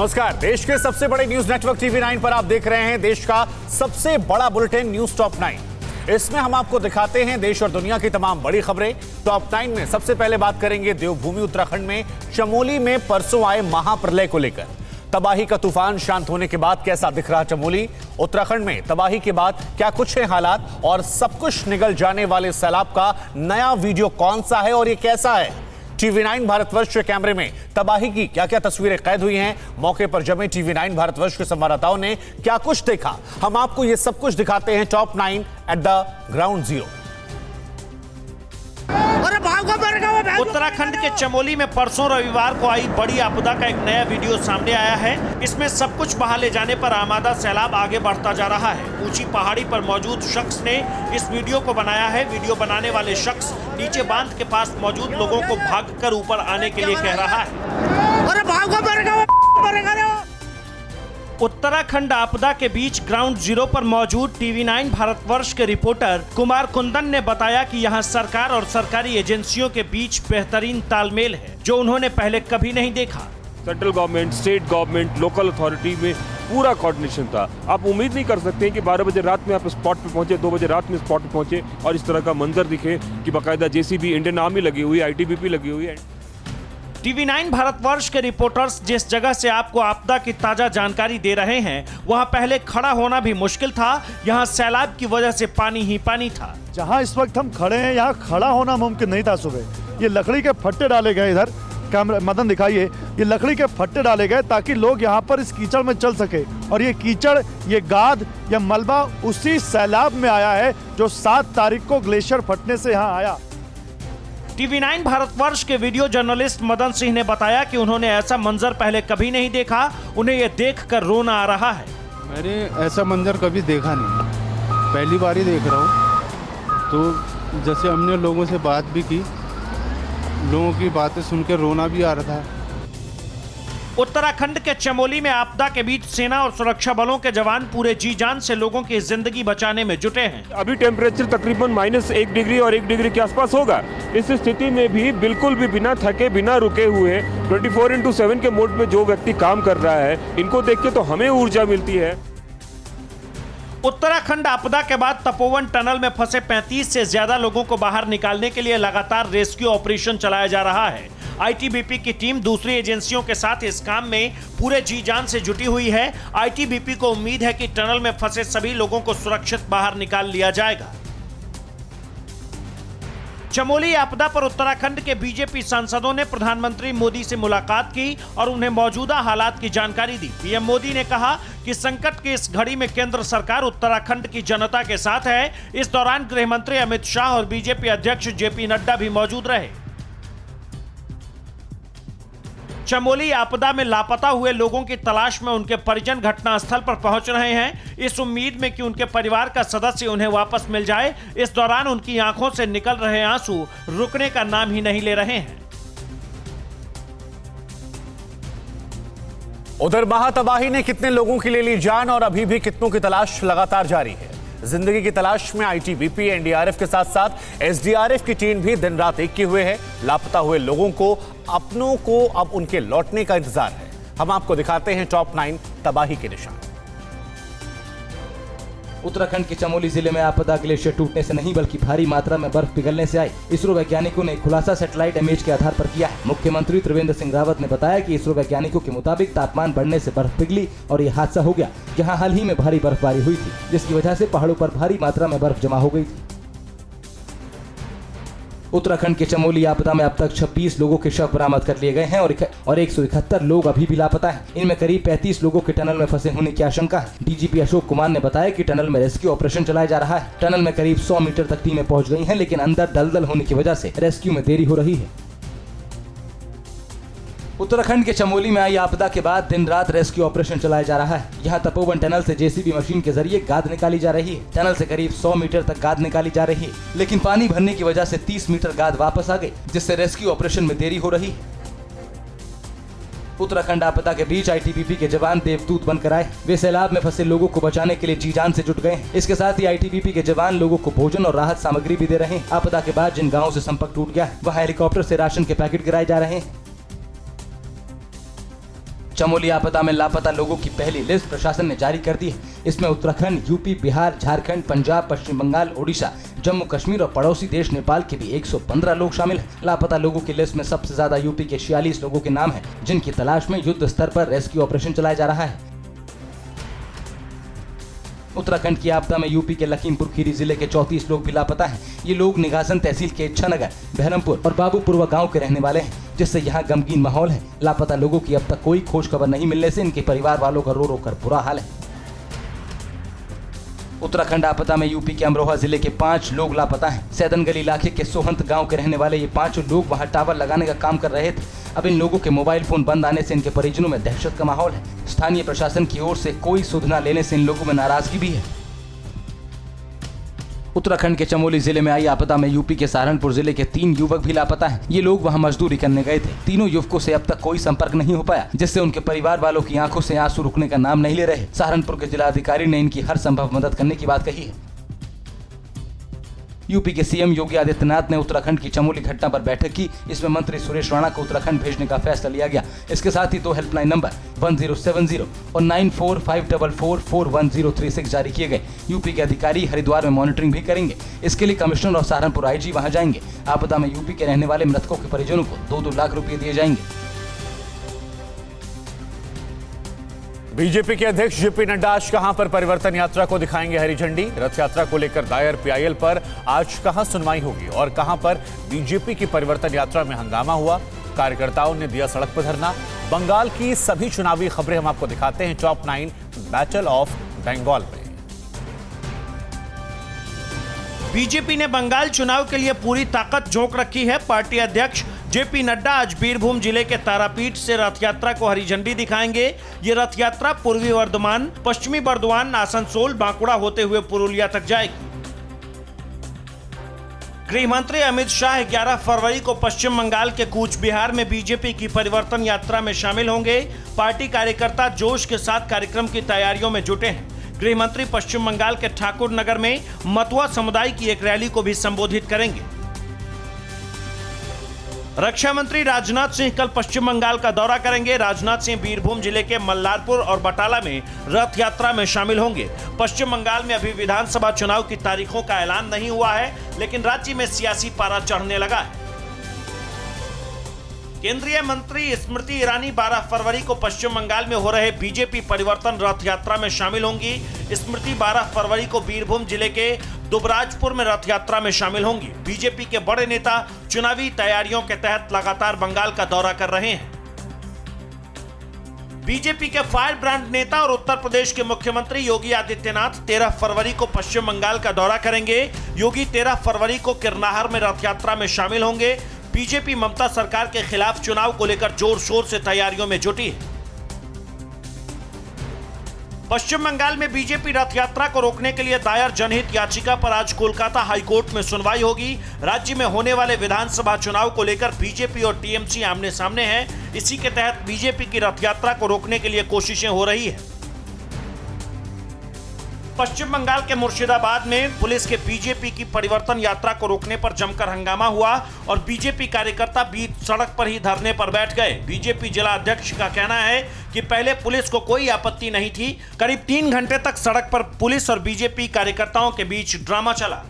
नमस्कार। देश के सबसे बड़े न्यूज नेटवर्क टीवी 9 पर आप देख रहे हैं देश का सबसे बड़ा बुलेटिन न्यूज टॉप 9। इसमें हम आपको दिखाते हैं देश और दुनिया की तमाम बड़ी खबरें। टॉप 9 में सबसे पहले बात करेंगे देवभूमि उत्तराखंड में चमोली में परसों आए महाप्रलय को लेकर। तबाही का तूफान शांत होने के बाद कैसा दिख रहा चमोली? उत्तराखंड में तबाही के बाद क्या कुछ है हालात, और सब कुछ निगल जाने वाले सैलाब का नया वीडियो कौन सा है और ये कैसा है? टीवी 9 भारतवर्ष के कैमरे में तबाही की क्या क्या तस्वीरें कैद हुई हैं? मौके पर जमे टीवी 9 भारतवर्ष के संवाददाताओं ने क्या कुछ देखा? हम आपको ये सब कुछ दिखाते हैं top 9 at the ground zero. Uttarakhand के चमोली में परसों रविवार को आई बड़ी आपदा का एक नया वीडियो सामने आया है। इसमें सब कुछ बहा ले जाने पर आमादा सैलाब आगे बढ़ता जा रहा है। ऊंची पहाड़ी पर मौजूद शख्स ने इस वीडियो को बनाया है। वीडियो बनाने वाले शख्स नीचे बांध के पास मौजूद लोगों को भागकर ऊपर आने के लिए कह रहा है। अरे भागो, उत्तराखंड आपदा के बीच ग्राउंड जीरो पर मौजूद टीवी 9 भारतवर्ष के रिपोर्टर कुमार कुंदन ने बताया कि यहां सरकार और सरकारी एजेंसियों के बीच बेहतरीन तालमेल है, जो उन्होंने पहले कभी नहीं देखा। Central government, state government, local authority में पूरा कोऑर्डिनेशन था। आप उम्मीद नहीं कर सकते कि 12 बजे रात में आप स्पॉट पे पहुंचे, 2 बजे रात में स्पॉट पे पहुंचे और इस तरह का मंजर दिखे कि बाकायदा जेसीबी, इंडियन आर्मी लगी हुई, आईटीबीपी लगी हुई है। टीवी 9 भारतवर्ष के रिपोर्टर्स जिस जगह से आपको आपदा की ताजा जानकारी दे रहे हैं, वहां पहले खड़ा होना भी मुश्किल था। यहां सैलाब की वजह से पानी ही पानी था। जहां इस वक्त हम खड़े हैं, यहां खड़ा होना मुमकिन नहीं था। सुबह ये लकड़ी के फट्टे डाले गए, इधर कैमरा मदन दिखाइए, ये लकड़ी के फट्टे डाले गए ताकि लोग यहां पर इस कीचड़ में चल सके। और ये कीचड़, ये गाद या मलबा उसी सैलाब में आया है जो 7 तारीख को ग्लेशियर फटने से यहाँ आया। टीवी 9 भारतवर्ष के वीडियो जर्नलिस्ट मदन सिंह ने बताया कि उन्होंने ऐसा मंजर पहले कभी नहीं देखा। उन्हें यह देखकर रोना आ रहा है। मैंने ऐसा मंजर कभी देखा नहीं, पहली बार ही देख रहा हूँ। तो जैसे हमने लोगों से बात भी की, लोगों की बातें सुनकर रोना भी आ रहा था। उत्तराखंड के चमोली में आपदा के बीच सेना और सुरक्षा बलों के जवान पूरे जी जान से लोगों की जिंदगी बचाने में जुटे हैं। अभी टेम्परेचर तकरीबन -1 डिग्री और 1 डिग्री के आसपास होगा। इस स्थिति में भी बिल्कुल भी बिना थके, बिना रुके हुए 24/7 के मोड में जो व्यक्ति काम कर रहा है, इनको देख के तो हमें ऊर्जा मिलती है। उत्तराखंड आपदा के बाद तपोवन टनल में फंसे 35 से ज्यादा लोगों को बाहर निकालने के लिए लगातार रेस्क्यू ऑपरेशन चलाया जा रहा है। आईटीबीपी की टीम दूसरी एजेंसियों के साथ इस काम में पूरे जी जान से जुटी हुई है। आईटीबीपी को उम्मीद है कि टनल में फंसे सभी लोगों को सुरक्षित बाहर निकाल लिया जाएगा। चमोली आपदा पर उत्तराखंड के बीजेपी सांसदों ने प्रधानमंत्री मोदी से मुलाकात की और उन्हें मौजूदा हालात की जानकारी दी। पीएम मोदी ने कहा कि संकट की इस घड़ी में केंद्र सरकार उत्तराखंड की जनता के साथ है। इस दौरान गृह मंत्री अमित शाह और बीजेपी अध्यक्ष जेपी नड्डा भी मौजूद रहे। चमोली आपदा में लापता हुए लोगों की तलाश में उनके परिजन घटनास्थल पर पहुंच रहे हैं, इस उम्मीद में कि उनके परिवार का सदस्य उन्हें वापस मिल जाए। इस दौरान उनकी आंखों से निकल रहे आंसू रुकने का नाम ही नहीं ले रहे हैं। उधर महातबाही ने कितने लोगों की ले ली जान और अभी भी कितनों की तलाश लगातार जारी है। जिंदगी की तलाश में आईटीबीपी, एनडीआरएफ के साथ साथ एसडीआरएफ की टीम भी दिन रात एक किए हुए है। लापता हुए लोगों को, अपनों को अब उनके लौटने का इंतजार है। हम आपको दिखाते हैं टॉप 9 तबाही के निशान। उत्तराखंड के चमोली जिले में आपदा ग्लेशियर टूटने से नहीं बल्कि भारी मात्रा में बर्फ पिघलने से आई। इसरो वैज्ञानिकों ने खुलासा सैटेलाइट इमेज के आधार पर किया है। मुख्यमंत्री त्रिवेंद्र सिंह रावत ने बताया कि इसरो वैज्ञानिकों के मुताबिक तापमान बढ़ने से बर्फ पिघली और ये हादसा हो गया। जहां हाल ही में भारी बर्फबारी हुई थी, जिसकी वजह से पहाड़ों पर भारी मात्रा में बर्फ जमा हो गई थी। उत्तराखंड के चमोली आपदा में अब तक 26 लोगों के शव बरामद कर लिए गए हैं और 171 लोग अभी भी लापता हैं। इनमें करीब 35 लोगों के टनल में फंसे होने की आशंका है। डीजीपी अशोक कुमार ने बताया कि टनल में रेस्क्यू ऑपरेशन चलाया जा रहा है। टनल में करीब 100 मीटर तक टीमें पहुंच गई हैं, लेकिन अंदर दलदल होने की वजह से रेस्क्यू में देरी हो रही है। उत्तराखंड के चमोली में आई आपदा के बाद दिन रात रेस्क्यू ऑपरेशन चलाया जा रहा है। यहाँ तपोवन टनल से जेसीबी मशीन के जरिए गाद निकाली जा रही है। टनल से करीब 100 मीटर तक गाद निकाली जा रही है, लेकिन पानी भरने की वजह से 30 मीटर गाद वापस आ गई, जिससे रेस्क्यू ऑपरेशन में देरी हो रही है। उत्तराखंड आपदा के बीच आईटीबीपी के जवान देवदूत बनकर आए। वे सैलाब में फंसे लोगों को बचाने के लिए जी जान से जुट गए हैं। इसके साथ ही आईटीबीपी के जवान लोगों को भोजन और राहत सामग्री भी दे रहे हैं। आपदा के बाद जिन गाँव से संपर्क टूट गया है, वहाँ हेलीकॉप्टर से राशन के पैकेट गिराए जा रहे हैं। चमोली आपदा में लापता लोगों की पहली लिस्ट प्रशासन ने जारी कर दी है। इसमें उत्तराखंड, यूपी, बिहार, झारखंड, पंजाब, पश्चिम बंगाल, ओडिशा, जम्मू कश्मीर और पड़ोसी देश नेपाल के भी 115 लोग शामिल हैं। लापता लोगों की लिस्ट में सबसे ज्यादा यूपी के 46 लोगों के नाम हैं, जिनकी तलाश में युद्ध स्तर पर रेस्क्यू ऑपरेशन चलाया जा रहा है। उत्तराखंड की आपदा में यूपी के लखीमपुर खीरी जिले के 34 लोग भी लापता हैं। ये लोग निघासन तहसील के इच्छानगर, बहरमपुर और बाबूपुरवा गांव के रहने वाले हैं, जिससे यहाँ गमगीन माहौल है। लापता लोगों की अब तक कोई खोज खबर नहीं मिलने से इनके परिवार वालों का रो रो कर बुरा हाल है। उत्तराखंड आपदा में यूपी के अमरोहा जिले के 5 लोग लापता हैं। सैदनगली इलाके के सोहंत गांव के रहने वाले ये 5 लोग वहां टावर लगाने का काम कर रहे थे। अब इन लोगों के मोबाइल फोन बंद आने से इनके परिजनों में दहशत का माहौल है। स्थानीय प्रशासन की ओर से कोई सुध न लेने से इन लोगों में नाराजगी भी है। उत्तराखंड के चमोली जिले में आई आपदा में यूपी के सहारनपुर जिले के 3 युवक भी लापता हैं। ये लोग वहां मजदूरी करने गए थे। तीनों युवकों से अब तक कोई संपर्क नहीं हो पाया, जिससे उनके परिवार वालों की आंखों से आंसू रुकने का नाम नहीं ले रहे। सहारनपुर के जिलाधिकारी ने इनकी हर संभव मदद करने की बात कही है। यूपी के सीएम योगी आदित्यनाथ ने उत्तराखंड की चमोली घटना पर बैठक की। इसमें मंत्री सुरेश राणा को उत्तराखंड भेजने का फैसला लिया गया। इसके साथ ही 2 हेल्पलाइन नंबर 1070 और 9455441036 जारी किए गए। यूपी के अधिकारी हरिद्वार में मॉनिटरिंग भी करेंगे। इसके लिए कमिश्नर और सहारनपुर आईजी वहां जाएंगे। आपदा में यूपी के रहने वाले मृतकों के परिजनों को 2-2 लाख रुपए दिए जाएंगे। बीजेपी के अध्यक्ष जेपी नड्डा आज कहां पर परिवर्तन यात्रा को दिखाएंगे हरी झंडी। रथ यात्रा को लेकर दायर पीआईएल पर आज कहां सुनवाई होगी और कहां पर बीजेपी की परिवर्तन यात्रा में हंगामा हुआ। कार्यकर्ताओं ने दिया सड़क पर धरना। बंगाल की सभी चुनावी खबरें हम आपको दिखाते हैं टॉप 9 बैटल ऑफ बंगाल में। बीजेपी ने बंगाल चुनाव के लिए पूरी ताकत झोंक रखी है। पार्टी अध्यक्ष जेपी नड्डा आज बीरभूम जिले के तारापीठ से रथ यात्रा को हरी झंडी दिखाएंगे। ये रथ यात्रा पूर्वी वर्धमान, पश्चिमी बर्दवान, आसनसोल, बांकुड़ा होते हुए पुरुलिया तक जाएगी। गृह मंत्री अमित शाह 11 फरवरी को पश्चिम बंगाल के कूच बिहार में बीजेपी की परिवर्तन यात्रा में शामिल होंगे। पार्टी कार्यकर्ता जोश के साथ कार्यक्रम की तैयारियों में जुटे हैं। गृह मंत्री पश्चिम बंगाल के ठाकुर नगर में मतुआ समुदाय की एक रैली को भी संबोधित करेंगे। रक्षा मंत्री राजनाथ सिंह कल पश्चिम बंगाल का दौरा करेंगे। राजनाथ सिंह बीरभूम जिले के मल्लारपुर और बटाला में रथ यात्रा में शामिल होंगे। पश्चिम बंगाल में अभी विधानसभा चुनाव की तारीखों का ऐलान नहीं हुआ है, लेकिन राज्य में सियासी पारा चढ़ने लगा है। केंद्रीय मंत्री स्मृति ईरानी 12 फरवरी को पश्चिम बंगाल में हो रहे बीजेपी परिवर्तन रथ यात्रा में शामिल होंगी। स्मृति 12 फरवरी को बीरभूम जिले के दुबराजपुर में रथ यात्रा में शामिल होंगी। बीजेपी के बड़े नेता चुनावी तैयारियों के तहत लगातार बंगाल का दौरा कर रहे हैं। बीजेपी के फायर ब्रांड नेता और उत्तर प्रदेश के मुख्यमंत्री योगी आदित्यनाथ 13 फरवरी को पश्चिम बंगाल का दौरा करेंगे। योगी 13 फरवरी को किरनाहर में रथ यात्रा में शामिल होंगे। बीजेपी ममता सरकार के खिलाफ चुनाव को लेकर जोर शोर से तैयारियों में जुटी है। पश्चिम बंगाल में बीजेपी रथ यात्रा को रोकने के लिए दायर जनहित याचिका पर आज कोलकाता हाईकोर्ट में सुनवाई होगी। राज्य में होने वाले विधानसभा चुनाव को लेकर बीजेपी और टीएमसी आमने सामने हैं। इसी के तहत बीजेपी की रथ यात्रा को रोकने के लिए कोशिशें हो रही है। पश्चिम बंगाल के मुर्शिदाबाद में पुलिस के बीजेपी की परिवर्तन यात्रा को रोकने पर जमकर हंगामा हुआ और बीजेपी कार्यकर्ता बीच सड़क पर ही धरने पर बैठ गए। बीजेपी जिला अध्यक्ष का कहना है कि पहले पुलिस को कोई आपत्ति नहीं थी। करीब 3 घंटे तक सड़क पर पुलिस और बीजेपी कार्यकर्ताओं के बीच ड्रामा चला।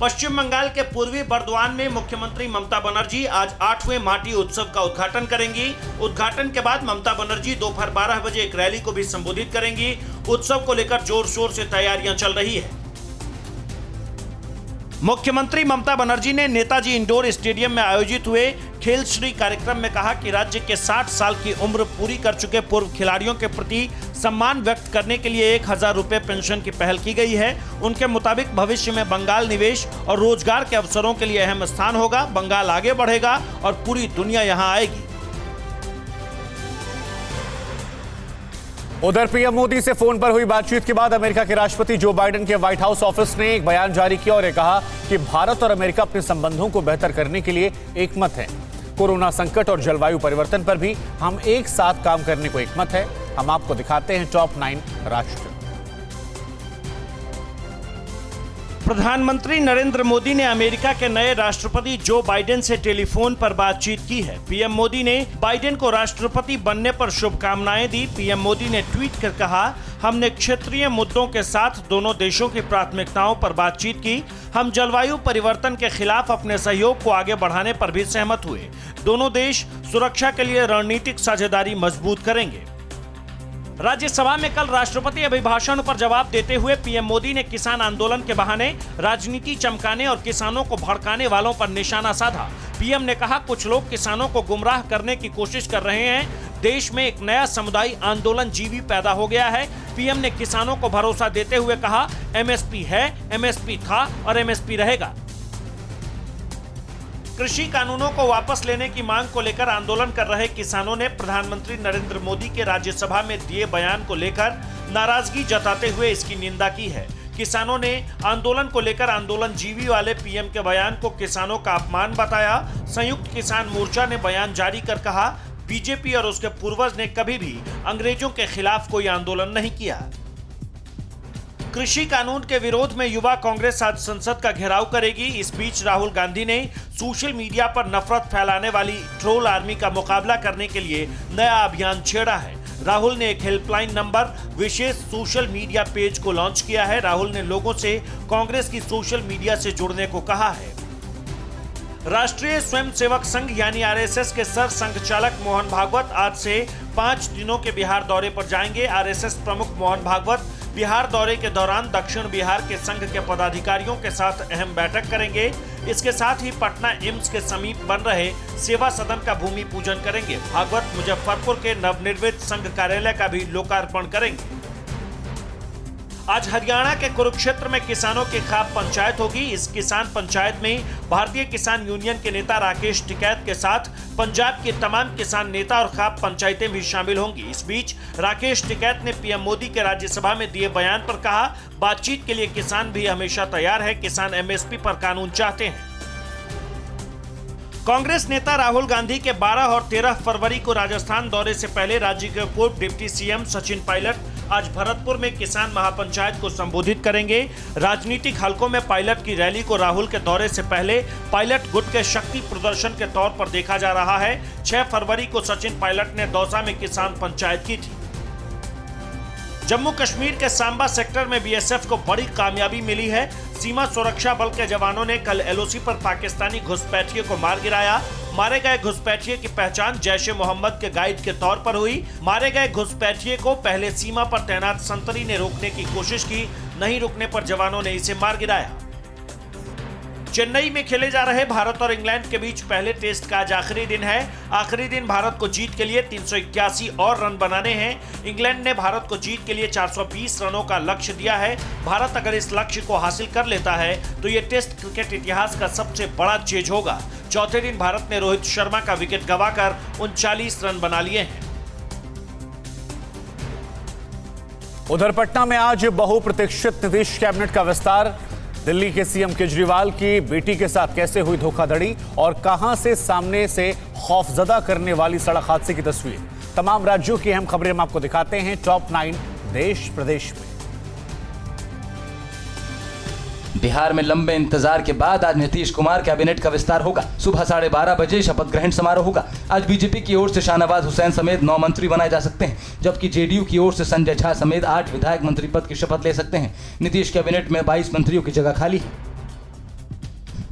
पश्चिम बंगाल के पूर्वी बर्दवान में मुख्यमंत्री ममता बनर्जी आज 8वें माटी उत्सव का उद्घाटन करेंगी। उद्घाटन के बाद ममता बनर्जी दोपहर 12 बजे एक रैली को भी संबोधित करेंगी। उत्सव को लेकर जोर शोर से तैयारियां चल रही है। मुख्यमंत्री ममता बनर्जी ने नेताजी इंडोर स्टेडियम में आयोजित हुए खेल श्री कार्यक्रम में कहा कि राज्य के 60 साल की उम्र पूरी कर चुके पूर्व खिलाड़ियों के प्रति सम्मान व्यक्त करने के लिए 1000 रुपए पेंशन की पहल की गई है। उनके मुताबिक भविष्य में बंगाल निवेश और रोजगार के अवसरों के लिए अहम स्थान होगा। बंगाल आगे बढ़ेगा और पूरी दुनिया यहां आएगी। उधर पीएम मोदी से फोन पर हुई बातचीत के बाद अमेरिका के राष्ट्रपति जो बाइडेन के व्हाइट हाउस ऑफिस ने एक बयान जारी किया और कहा कि भारत और अमेरिका अपने संबंधों को बेहतर करने के लिए एकमत है। कोरोना संकट और जलवायु परिवर्तन पर भी हम एक साथ काम करने को एकमत है। हम आपको दिखाते हैं टॉप 9 राष्ट्र। प्रधानमंत्री नरेंद्र मोदी ने अमेरिका के नए राष्ट्रपति जो बाइडेन से टेलीफोन पर बातचीत की है। पीएम मोदी ने बाइडेन को राष्ट्रपति बनने पर शुभकामनाएं दी। पीएम मोदी ने ट्वीट कर कहा, हमने क्षेत्रीय मुद्दों के साथ दोनों देशों की प्राथमिकताओं पर बातचीत की। हम जलवायु परिवर्तन के खिलाफ अपने सहयोग को आगे बढ़ाने पर भी सहमत हुए। दोनों देश सुरक्षा के लिए रणनीतिक साझेदारी मजबूत करेंगे। राज्यसभा में कल राष्ट्रपति अभिभाषण पर जवाब देते हुए पीएम मोदी ने किसान आंदोलन के बहाने राजनीति चमकाने और किसानों को भड़काने वालों पर निशाना साधा। पीएम ने कहा, कुछ लोग किसानों को गुमराह करने की कोशिश कर रहे हैं। देश में एक नया समुदायी आंदोलन जीवी पैदा हो गया है। पीएम ने किसानों को भरोसा देते हुए कहा, एमएसपी है, एमएसपी था और एमएसपी रहेगा। कृषि कानूनों को वापस लेने की मांग को लेकर आंदोलन कर रहे किसानों ने प्रधानमंत्री नरेंद्र मोदी के राज्यसभा में दिए बयान को लेकर नाराजगी जताते हुए इसकी निंदा की है। किसानों ने आंदोलन को लेकर आंदोलन जीवी वाले पीएम के बयान को किसानों का अपमान बताया। संयुक्त किसान मोर्चा ने बयान जारी कर कहा, बीजेपी और उसके पूर्वज ने कभी भी अंग्रेजों के खिलाफ कोई आंदोलन नहीं किया। कृषि कानून के विरोध में युवा कांग्रेस आज संसद का घेराव करेगी। इस बीच राहुल गांधी ने सोशल मीडिया पर नफरत फैलाने वाली ट्रोल आर्मी का मुकाबला करने के लिए नया अभियान छेड़ा है। राहुल ने एक हेल्पलाइन नंबर विशेष सोशल मीडिया पेज को लॉन्च किया है। राहुल ने लोगों से कांग्रेस की सोशल मीडिया से जुड़ने को कहा है। राष्ट्रीय स्वयंसेवक संघ यानी आरएसएस के सर संघचालक मोहन भागवत आज से 5 दिनों के बिहार दौरे पर जाएंगे। आरएसएस प्रमुख मोहन भागवत बिहार दौरे के दौरान दक्षिण बिहार के संघ के पदाधिकारियों के साथ अहम बैठक करेंगे। इसके साथ ही पटना एम्स के समीप बन रहे सेवा सदन का भूमि पूजन करेंगे। भागवत मुजफ्फरपुर के नवनिर्मित संघ कार्यालय का भी लोकार्पण करेंगे। आज हरियाणा के कुरुक्षेत्र में किसानों की खाप पंचायत होगी। इस किसान पंचायत में भारतीय किसान यूनियन के नेता राकेश टिकैत के साथ पंजाब के तमाम किसान नेता और खाप पंचायतें भी शामिल होंगी। इस बीच राकेश टिकैत ने पीएम मोदी के राज्यसभा में दिए बयान पर कहा, बातचीत के लिए किसान भी हमेशा तैयार है। किसान एमएसपी पर कानून चाहते हैं। कांग्रेस नेता राहुल गांधी के 12 और 13 फरवरी को राजस्थान दौरे से पहले राज्य के पूर्व डिप्टी सीएम सचिन पायलट आज भरतपुर में किसान महापंचायत को संबोधित करेंगे। राजनीतिक हलकों में पायलट की रैली को राहुल के दौरे से पहले पायलट गुट के शक्ति प्रदर्शन के तौर पर देखा जा रहा है। 6 फरवरी को सचिन पायलट ने दौसा में किसान पंचायत की थी। जम्मू कश्मीर के सांबा सेक्टर में बीएसएफ को बड़ी कामयाबी मिली है। सीमा सुरक्षा बल के जवानों ने कल एलओसी पर पाकिस्तानी घुसपैठिए को मार गिराया। मारे गए घुसपैठिए की पहचान जैश-ए मोहम्मद के गाइड के तौर पर हुई। मारे गए घुसपैठिए को पहले सीमा पर तैनात संतरी ने रोकने की कोशिश की, नहीं रुकने पर जवानों ने इसे मार गिराया। चेन्नई में खेले जा रहे भारत और इंग्लैंड के बीच पहले टेस्ट का आज आखिरी दिन है। आखिरी दिन भारत को जीत के लिए 381 और रन बनाने हैं। इंग्लैंड ने भारत को जीत के लिए 420 रनों का लक्ष्य दिया है। भारत अगर इस लक्ष्य को हासिल कर लेता है तो ये टेस्ट क्रिकेट इतिहास का सबसे बड़ा चेज होगा। चौथे दिन भारत ने रोहित शर्मा का विकेट गंवाकर 39 रन बना लिए हैं। उधर पटना में आज बहुप्रतीक्षित नीतीश कैबिनेट का विस्तार। दिल्ली के सीएम केजरीवाल की बेटी के साथ कैसे हुई धोखाधड़ी और कहां से सामने से खौफजदा करने वाली सड़क हादसे की तस्वीर। तमाम राज्यों की अहम खबरें हम आपको दिखाते हैं टॉप 9 देश प्रदेश में। बिहार में लंबे इंतजार के बाद आज नीतीश कुमार कैबिनेट का विस्तार होगा। सुबह 12:30 बजे शपथ ग्रहण समारोह होगा। आज बीजेपी की ओर से शाहनवाज हुसैन समेत 9 मंत्री बनाए जा सकते हैं, जबकि जेडीयू की ओर से संजय झा समेत 8 विधायक मंत्री पद की शपथ ले सकते हैं। नीतीश कैबिनेट में 22 मंत्रियों की जगह खाली है।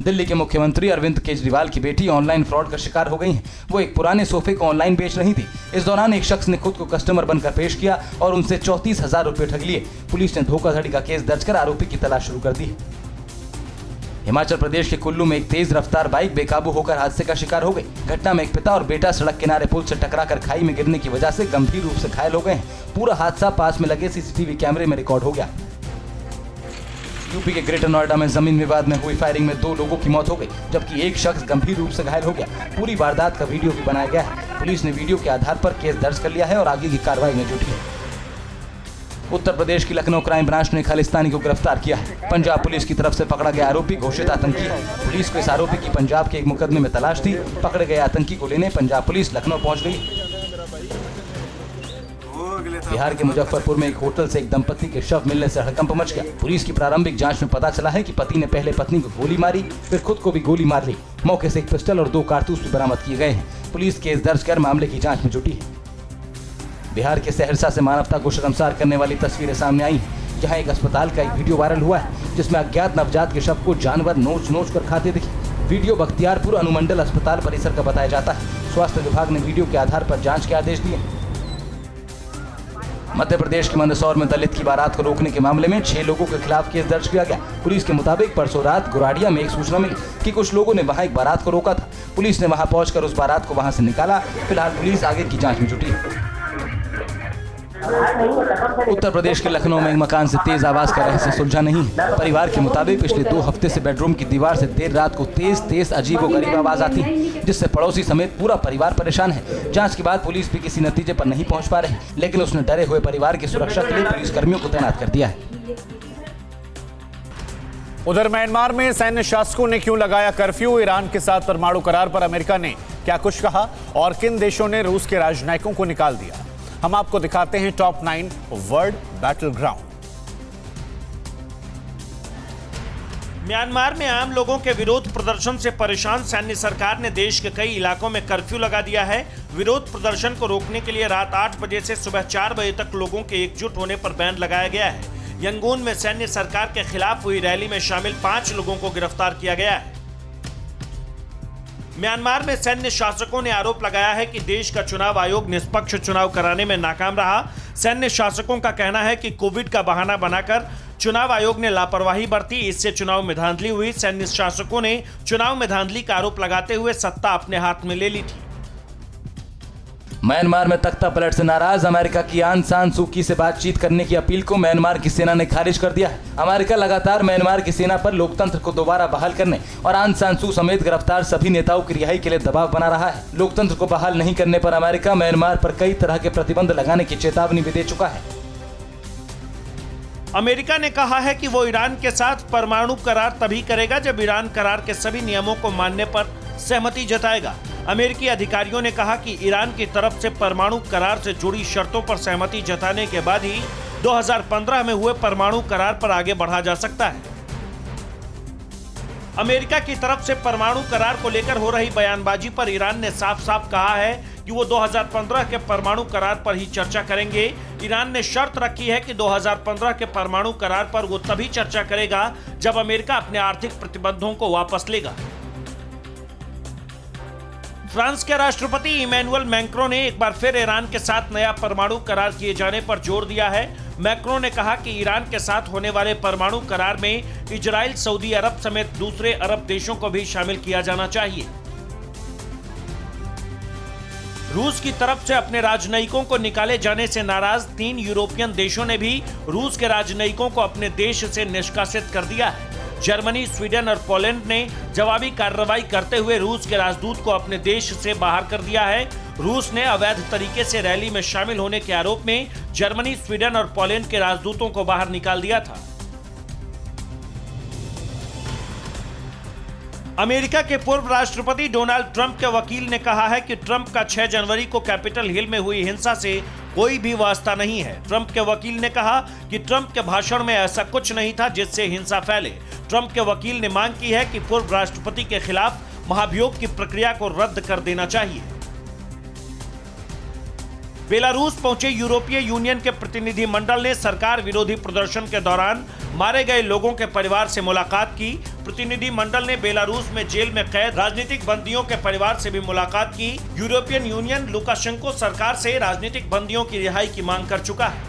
दिल्ली के मुख्यमंत्री अरविंद केजरीवाल की बेटी ऑनलाइन फ्रॉड का शिकार हो गई हैं। वो एक पुराने सोफे को ऑनलाइन बेच रही थी। इस दौरान एक शख्स ने खुद को कस्टमर बनकर पेश किया और उनसे 34,000 रुपए ठग लिए। पुलिस ने धोखाधड़ी का केस दर्ज कर आरोपी की तलाश शुरू कर दी है। हिमाचल प्रदेश के कुल्लू में एक तेज रफ्तार बाइक बेकाबू होकर हादसे का शिकार हो गई। घटना में एक पिता और बेटा सड़क किनारे पुल से टकराकर खाई में गिरने की वजह से गंभीर रूप से घायल हो गए हैं। पूरा हादसा पास में लगे सीसीटीवी कैमरे में रिकॉर्ड हो गया। यूपी के ग्रेटर नोएडा में जमीन विवाद में हुई फायरिंग में 2 लोगों की मौत हो गई, जबकि एक शख्स गंभीर रूप से घायल हो गया। पूरी वारदात का वीडियो भी बनाया गया है। पुलिस ने वीडियो के आधार पर केस दर्ज कर लिया है और आगे की कार्रवाई में जुटी है। उत्तर प्रदेश की लखनऊ क्राइम ब्रांच ने खालिस्तानी को गिरफ्तार किया है। पंजाब पुलिस की तरफ से पकड़ा गया आरोपी घोषित आतंकी है। पुलिस को इस आरोपी की पंजाब के एक मुकदमे में तलाश थी। पकड़े गए आतंकी को लेने पंजाब पुलिस लखनऊ पहुंच गई। बिहार के मुजफ्फरपुर में एक होटल से एक दंपति के शव मिलने से हड़कंप मच गया। पुलिस की प्रारंभिक जांच में पता चला है कि पति ने पहले पत्नी को गोली मारी, फिर खुद को भी गोली मार ली। मौके से एक पिस्टल और 2 कारतूस भी बरामद किए गए हैं। पुलिस केस दर्ज कर मामले की जाँच में जुटी है। बिहार के सहरसा से मानवता को शर्मसार करने वाली तस्वीरें सामने आई हैं, जहां एक अस्पताल का एक वीडियो वायरल हुआ है जिसमें अज्ञात नवजात के शव को जानवर नोच कर खाते दिखे। वीडियो बख्तियारपुर अनुमंडल अस्पताल परिसर का बताया जाता है। स्वास्थ्य विभाग ने वीडियो के आधार पर जांच के आदेश दिए। मध्य प्रदेश के मंदसौर में दलित की बारात को रोकने के मामले में 6 लोगों के खिलाफ केस दर्ज किया गया। पुलिस के मुताबिक परसों रात गुराड़िया में एक सूचना मिली कि कुछ लोगों ने वहां एक बारात को रोका था। पुलिस ने वहां पहुंचकर उस बारात को वहां से निकाला। फिलहाल पुलिस आगे की जाँच में जुटी है। उत्तर प्रदेश के लखनऊ में एक मकान से तेज आवाज का रहस्य सुलझा नहीं है। परिवार के मुताबिक पिछले 2 हफ्ते से बेडरूम की दीवार से देर रात को तेज अजीबोगरीब आवाज आती है, जिससे पड़ोसी समेत पूरा परिवार परेशान है। जांच के बाद पुलिस भी किसी नतीजे पर नहीं पहुंच पा रही, लेकिन उसने डरे हुए परिवार की सुरक्षा के लिए पुलिस कर्मियों को तैनात कर दिया है। उधर म्यांमार में सैन्य शासकों ने क्यों लगाया कर्फ्यू? ईरान के साथ परमाणु करार पर अमेरिका ने क्या कुछ कहा और किन देशों ने रूस के राजनयिकों को निकाल दिया? हम आपको दिखाते हैं top 9 world battle ground. Myanmar में आम लोगों के विरोध प्रदर्शन से परेशान सैन्य सरकार ने देश के कई इलाकों में कर्फ्यू लगा दिया है। विरोध प्रदर्शन को रोकने के लिए रात 8 बजे से सुबह 4 बजे तक लोगों के एकजुट होने पर बैन लगाया गया है। यंगून में सैन्य सरकार के खिलाफ हुई रैली में शामिल 5 लोगों को गिरफ्तार किया गया है। म्यांमार में सैन्य शासकों ने आरोप लगाया है कि देश का चुनाव आयोग निष्पक्ष चुनाव कराने में नाकाम रहा। सैन्य शासकों का कहना है कि कोविड का बहाना बनाकर चुनाव आयोग ने लापरवाही बरती, इससे चुनाव में धांधली हुई। सैन्य शासकों ने चुनाव में धांधली का आरोप लगाते हुए सत्ता अपने हाथ में ले ली थी। म्यांमार में तख्ता पलट से नाराज अमेरिका की आन सान सू की से बातचीत करने की अपील को म्यांमार की सेना ने खारिज कर दिया है। अमेरिका लगातार म्यांमार की सेना पर लोकतंत्र को दोबारा बहाल करने और आन सान सू समेत गिरफ्तार सभी नेताओं की रिहाई के लिए दबाव बना रहा है। लोकतंत्र को बहाल नहीं करने पर अमेरिका म्यांमार पर कई तरह के प्रतिबंध लगाने की चेतावनी भी दे चुका है। अमेरिका ने कहा है कि वो ईरान के साथ परमाणु करार तभी करेगा जब ईरान करार के सभी नियमों को मानने पर सहमति जताएगा। अमेरिकी अधिकारियों ने कहा कि ईरान की तरफ से परमाणु करार से जुड़ी शर्तों पर सहमति जताने के बाद ही 2015 में हुए परमाणु करार पर आगे बढ़ा जा सकता है। अमेरिका की तरफ से परमाणु करार को लेकर हो रही बयानबाजी पर ईरान ने साफ साफ कहा है कि वो 2015 के परमाणु करार पर ही चर्चा करेंगे। ईरान ने शर्त रखी है कि 2015 के परमाणु करार पर वो तभी चर्चा करेगा जब अमेरिका अपने आर्थिक प्रतिबंधों को वापस लेगा। फ्रांस के राष्ट्रपति इमैनुअल मैक्रों ने एक बार फिर ईरान के साथ नया परमाणु करार किए जाने पर जोर दिया है। मैक्रों ने कहा कि ईरान के साथ होने वाले परमाणु करार में इजराइल, सऊदी अरब समेत दूसरे अरब देशों को भी शामिल किया जाना चाहिए। रूस की तरफ से अपने राजनयिकों को निकाले जाने से नाराज 3 यूरोपियन देशों ने भी रूस के राजनयिकों को अपने देश से निष्कासित कर दिया है। जर्मनी, स्वीडन और पोलैंड ने जवाबी कार्रवाई करते हुए रूस के राजदूत को अपने देश से बाहर कर दिया है। रूस ने अवैध तरीके से रैली में शामिल होने के आरोप में जर्मनी, स्वीडन और पोलैंड के राजदूतों को बाहर निकाल दिया था। अमेरिका के पूर्व राष्ट्रपति डोनाल्ड ट्रंप के वकील ने कहा है कि ट्रंप का 6 जनवरी को कैपिटल हिल में हुई हिंसा से कोई भी वास्ता नहीं है। ट्रंप के वकील ने कहा कि ट्रंप के भाषण में ऐसा कुछ नहीं था जिससे हिंसा फैले। ट्रंप के वकील ने मांग की है कि पूर्व राष्ट्रपति के खिलाफ महाभियोग की प्रक्रिया को रद्द कर देना चाहिए। बेलारूस पहुंचे यूरोपीय यूनियन के प्रतिनिधि मंडल ने सरकार विरोधी प्रदर्शन के दौरान मारे गए लोगों के परिवार से मुलाकात की। प्रतिनिधि मंडल ने बेलारूस में जेल में कैद राजनीतिक बंदियों के परिवार से भी मुलाकात की। यूरोपियन यूनियन लुकाशेंको सरकार से राजनीतिक बंदियों की रिहाई की मांग कर चुका है।